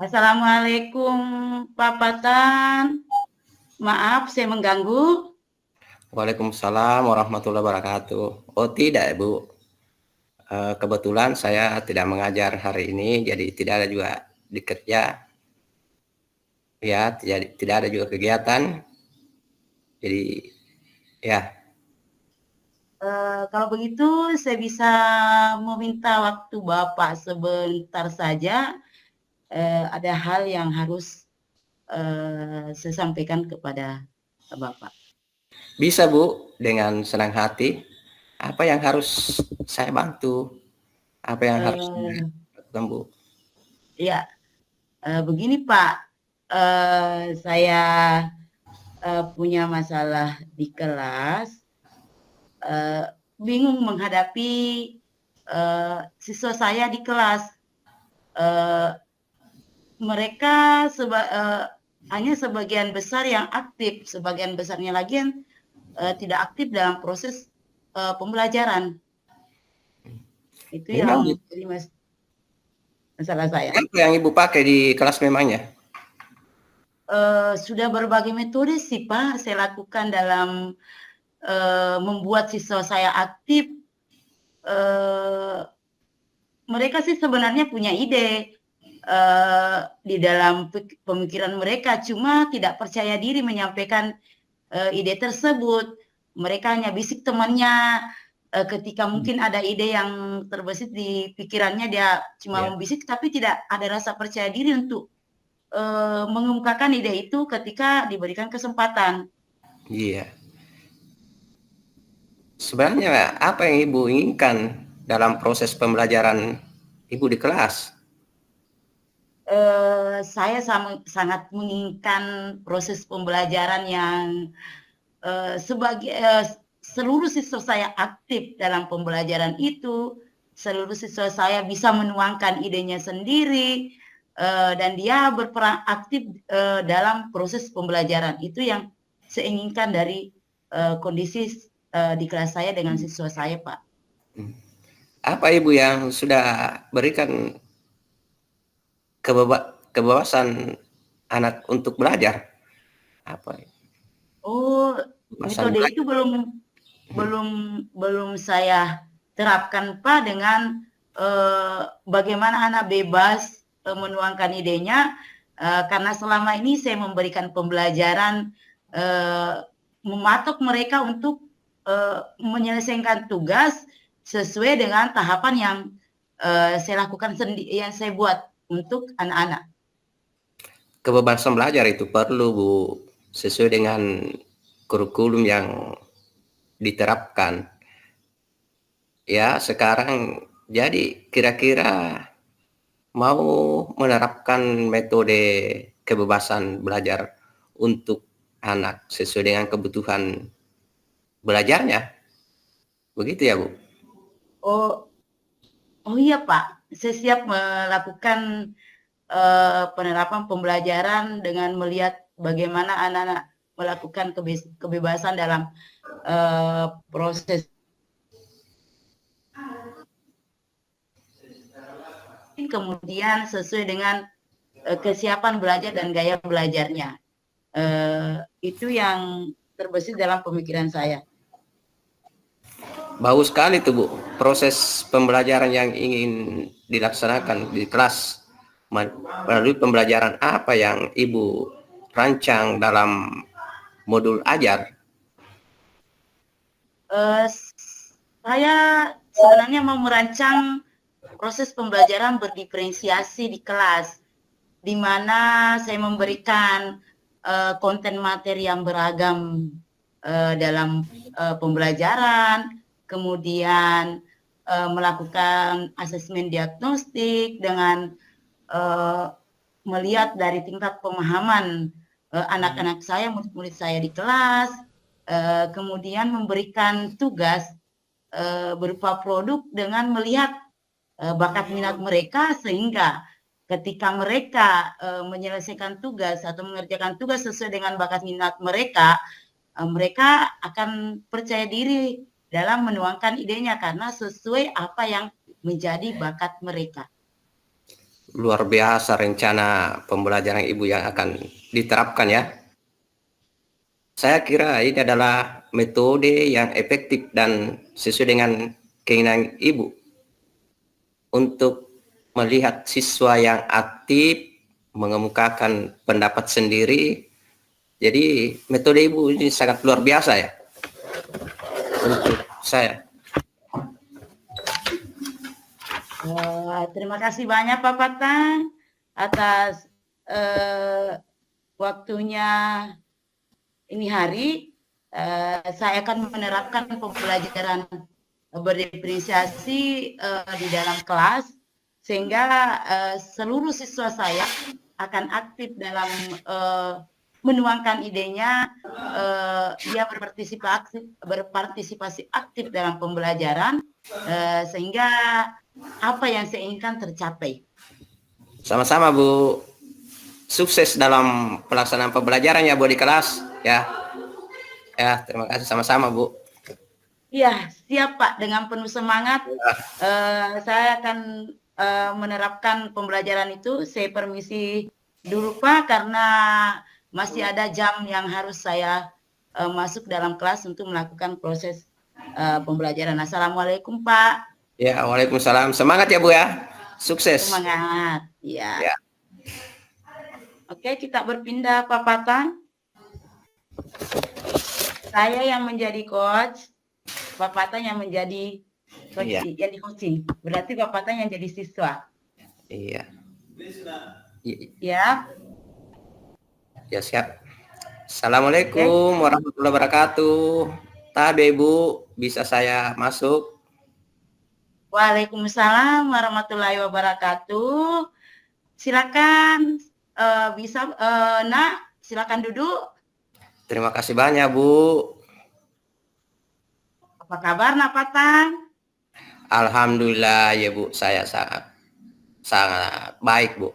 Assalamualaikum Pak Patan. Maaf saya mengganggu. Waalaikumsalam warahmatullahi wabarakatuh. Oh tidak, Bu. Kebetulan saya tidak mengajar hari ini, jadi tidak ada juga di kerja. Ya, tidak ada juga kegiatan. Jadi, ya, Kalau begitu saya bisa meminta waktu Bapak sebentar saja. Ada hal yang harus saya sampaikan kepada Bapak. bisa Bu, dengan senang hati. Apa yang harus saya bantu? Apa yang harus Eh, saya lakukan, Bu? ya, begini Pak. Saya punya masalah di kelas. Bingung menghadapi siswa saya di kelas. Uh, Mereka hanya sebagian besar yang aktif, sebagian besarnya lagi yang tidak aktif dalam proses pembelajaran. Itu Memang yang jadi masalah saya. apa yang Ibu pakai di kelas memangnya? Sudah berbagai metode sih Pak saya lakukan dalam membuat siswa saya aktif. Mereka sih sebenarnya punya ide di dalam pemikiran mereka, cuma tidak percaya diri menyampaikan ide tersebut. Mereka hanya bisik temannya ketika mungkin ada ide yang terbesit di pikirannya, dia cuma Ya, membisik tapi tidak ada rasa percaya diri untuk mengemukakan ide itu ketika diberikan kesempatan. iya. Sebenarnya apa yang Ibu inginkan dalam proses pembelajaran Ibu di kelas? Saya sangat menginginkan proses pembelajaran yang sebagai seluruh siswa saya aktif dalam pembelajaran itu, seluruh siswa saya bisa menuangkan idenya sendiri, dan dia berperan aktif dalam proses pembelajaran. Itu yang saya inginkan dari kondisi di kelas saya dengan siswa saya, Pak. Apa Ibu yang sudah berikan kebebasan anak untuk belajar? Apa? Oh, Kebebasan metode itu belajar. belum belum saya terapkan Pak dengan bagaimana anak bebas menuangkan idenya, karena selama ini saya memberikan pembelajaran mematok mereka untuk menyelesaikan tugas sesuai dengan tahapan yang saya lakukan sendiri, yang saya buat untuk anak-anak. Kebebasan belajar itu perlu, Bu, sesuai dengan kurikulum yang diterapkan. Ya, sekarang jadi kira-kira mau menerapkan metode kebebasan belajar untuk anak sesuai dengan kebutuhan belajarnya. Begitu ya, Bu? Oh, oh iya Pak, saya siap melakukan penerapan pembelajaran dengan melihat bagaimana anak-anak melakukan kebebasan dalam proses, kemudian sesuai dengan kesiapan belajar dan gaya belajarnya. Itu yang terbesit dalam pemikiran saya. Bagus sekali tuh, Bu. Proses pembelajaran yang ingin dilaksanakan di kelas melalui pembelajaran apa yang Ibu rancang dalam modul ajar. Saya sebenarnya mau merancang proses pembelajaran berdiferensiasi di kelas, di mana saya memberikan konten materi yang beragam dalam pembelajaran, kemudian melakukan asesmen diagnostik dengan melihat dari tingkat pemahaman anak-anak saya, murid-murid saya di kelas, kemudian memberikan tugas berupa produk dengan melihat bakat minat mereka, sehingga ketika mereka menyelesaikan tugas atau mengerjakan tugas sesuai dengan bakat minat mereka, mereka akan percaya diri dalam menuangkan idenya karena sesuai apa yang menjadi bakat mereka. luar biasa rencana pembelajaran Ibu yang akan diterapkan ya. Saya kira ini adalah metode yang efektif dan sesuai dengan keinginan Ibu untuk melihat siswa yang aktif, mengemukakan pendapat sendiri. Jadi metode Ibu ini sangat luar biasa ya untuk saya. Terima kasih banyak Pak Patang atas waktunya ini hari. Saya akan menerapkan pembelajaran berdiferensiasi di dalam kelas sehingga seluruh siswa saya akan aktif dalam menuangkan idenya, dia berpartisipasi aktif dalam pembelajaran sehingga apa yang saya inginkan tercapai. Sama-sama Bu, sukses dalam pelaksanaan pembelajaran ya Bu di kelas ya. Ya, terima kasih, sama-sama Bu. Iya, siap Pak, dengan penuh semangat. Saya akan menerapkan pembelajaran itu. Saya permisi dulu Pak, karena masih ada jam yang harus saya masuk dalam kelas untuk melakukan proses pembelajaran. Assalamualaikum Pak. Ya, waalaikumsalam. Semangat ya Bu ya. Sukses. Semangat. Ya. Ya. Oke, kita berpindah Pak Patang. Saya yang menjadi coach, Pak Patang yang menjadi coach, Iya. jadi coaching. Berarti Pak Patang yang jadi siswa. Iya. Ya. Ya, siap. Assalamualaikum warahmatullahi wabarakatuh. Tabe Bu, bisa saya masuk? Waalaikumsalam warahmatullahi wabarakatuh. Silakan bisa Nak, silakan duduk. Terima kasih banyak Bu. Apa kabar Nak Patang? Alhamdulillah ya Bu, saya sangat baik Bu.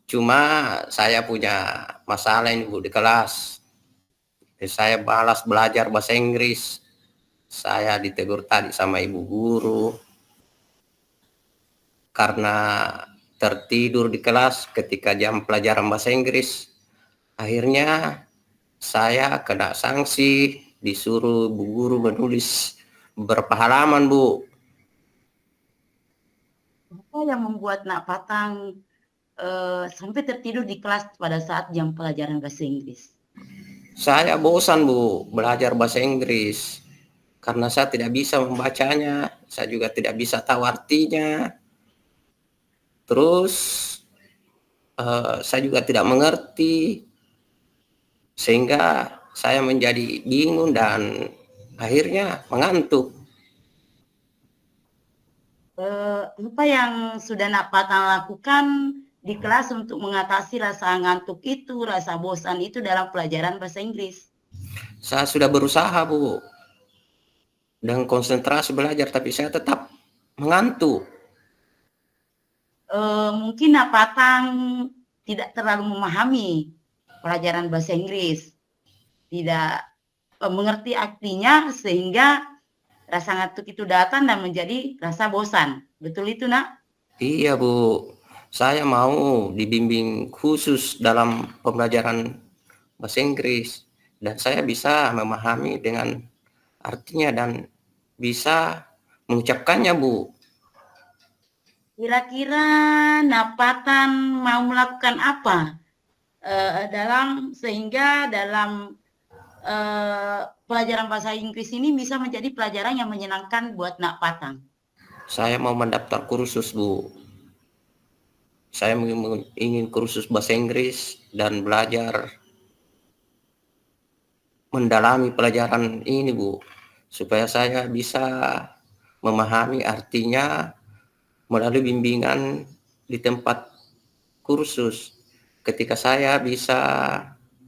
Cuma saya punya masalah ini Bu di kelas. Saya balas belajar bahasa Inggris. Saya ditegur tadi sama ibu guru karena tertidur di kelas ketika jam pelajaran bahasa Inggris. Akhirnya saya kena sanksi, disuruh bu guru menulis beberapa halaman Bu. Apa yang membuat Nak Patang sampai tertidur di kelas pada saat jam pelajaran bahasa Inggris? Saya bosan Bu belajar bahasa Inggris karena saya tidak bisa membacanya, saya juga tidak bisa tahu artinya. Terus saya juga tidak mengerti, sehingga saya menjadi bingung dan akhirnya mengantuk. Apa yang sudah Nak Patang lakukan di kelas untuk mengatasi rasa ngantuk itu, rasa bosan itu dalam pelajaran bahasa Inggris? Saya sudah berusaha Bu dengan konsentrasi belajar, tapi saya tetap mengantuk. Mungkin Nak Patang tidak terlalu memahami pelajaran bahasa Inggris, tidak mengerti artinya sehingga rasa ngantuk itu datang dan menjadi rasa bosan. Betul itu Nak? Iya Bu, saya mau dibimbing khusus dalam pembelajaran bahasa Inggris dan saya bisa memahami dengan artinya dan bisa mengucapkannya Bu. Kira-kira Nak Patang mau melakukan apa sehingga dalam pelajaran bahasa Inggris ini bisa menjadi pelajaran yang menyenangkan buat Nak Patang? Saya mau mendaftar kursus Bu. Saya ingin kursus bahasa Inggris dan belajar mendalami pelajaran ini Bu, supaya saya bisa memahami artinya melalui bimbingan di tempat kursus. Ketika saya bisa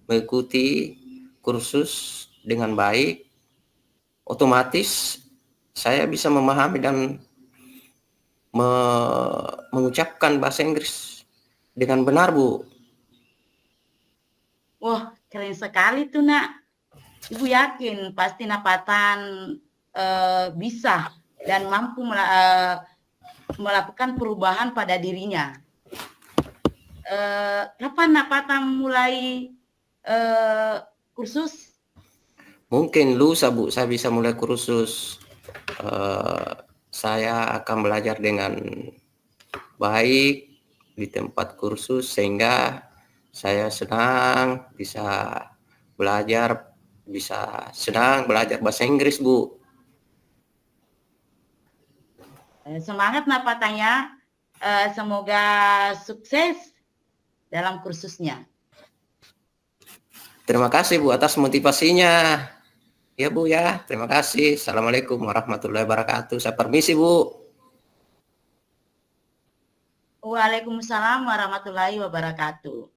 mengikuti kursus dengan baik, otomatis saya bisa memahami dan mengucapkan bahasa Inggris dengan benar Bu. Wah, keren sekali tuh Nak. Ibu yakin pasti Nak Patang bisa dan mampu melakukan perubahan pada dirinya. Kapan Napatang mulai kursus? Mungkin lusa Bu, saya bisa mulai kursus. Saya akan belajar dengan baik di tempat kursus sehingga saya senang bisa belajar, bisa senang belajar bahasa Inggris Bu. Semangat Napatangnya, semoga sukses dalam kursusnya. Terima kasih Bu atas motivasinya. Ya Bu ya, terima kasih. Assalamualaikum warahmatullahi wabarakatuh. Saya permisi Bu. Waalaikumsalam warahmatullahi wabarakatuh.